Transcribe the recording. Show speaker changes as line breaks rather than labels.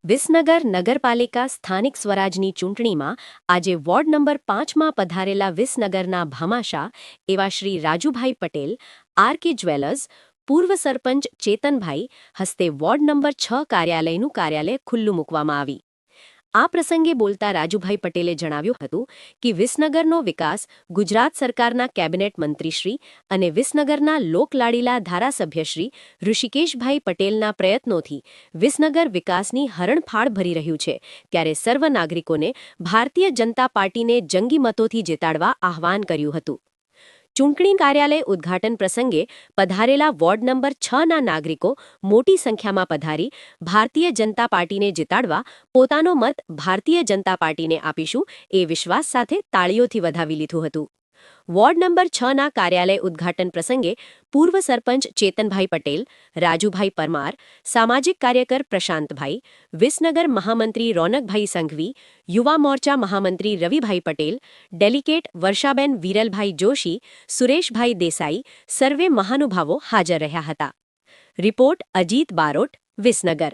વિસનગર નગરપાલિકા સ્થાનિક સ્વરાજની ચૂંટણીમાં આજે વોર્ડ નંબર 5માં પધારેલા વિસનગરના ભામાશા એવા શ્રી રાજુભાઈ પટેલ આર.કે. જ્વેલર્સ પૂર્વ સરપંચ ચેતનભાઈ હસ્તે વોર્ડ નંબર 6 કાર્યાલયનું કાર્યાલય ખુલ્લું મૂકવામાં આવી। આ પ્રસંગે બોલતા રાજુભાઈ પટેલે જણાવ્યું હતું કે વિસનગરનો વિકાસ ગુજરાત સરકારના કેબિનેટ મંત્રીશ્રી અને વિસનગરના લોકલાડીલા ધારાસભ્યશ્રી ઋષિકેશભાઈ પટેલના પ્રયત્નોથી વિસનગર વિકાસની હરણફાળ ભરી રહ્યું છે, ત્યારે સર્વ નાગરિકોને ભારતીય જનતા પાર્ટીને જંગી મતોથી જીતાડવા આહ્વાન કર્યું હતું। ચૂંટણી કાર્યાલય ઉદ્ઘાટન પ્રસંગે પધારેલા વોર્ડ નંબર 6ના નાગરિકો મોટી સંખ્યામાં પધારી ભારતીય જનતા પાર્ટીને જીતાડવા પોતાનો મત ભારતીય જનતા પાર્ટીને આપીશું એ વિશ્વાસ સાથે તાળીઓથી વધાવી લીધું હતું। વોર્ડ નંબર 6ના કાર્યાલય ઉદ્ઘાટન પ્રસંગે પૂર્વ સરપંચ ચેતનભાઈ પટેલ, રાજુભાઈ પરમાર, સામાજિક કાર્યકર પ્રશાંતભાઈ, વિસનગર મહામંત્રી રોનકભાઈ સંઘવી, યુવા મોરચા મહામંત્રી રવિભાઈ પટેલ, ડેલિકેટ વર્ષાબેન વિરલભાઈ જોશી, સુરેશભાઈ દેસાઈ સર્વે મહાનુભાવો હાજર રહ્યા હતા। રિપોર્ટ અજીત બારોટ, વિસનગર।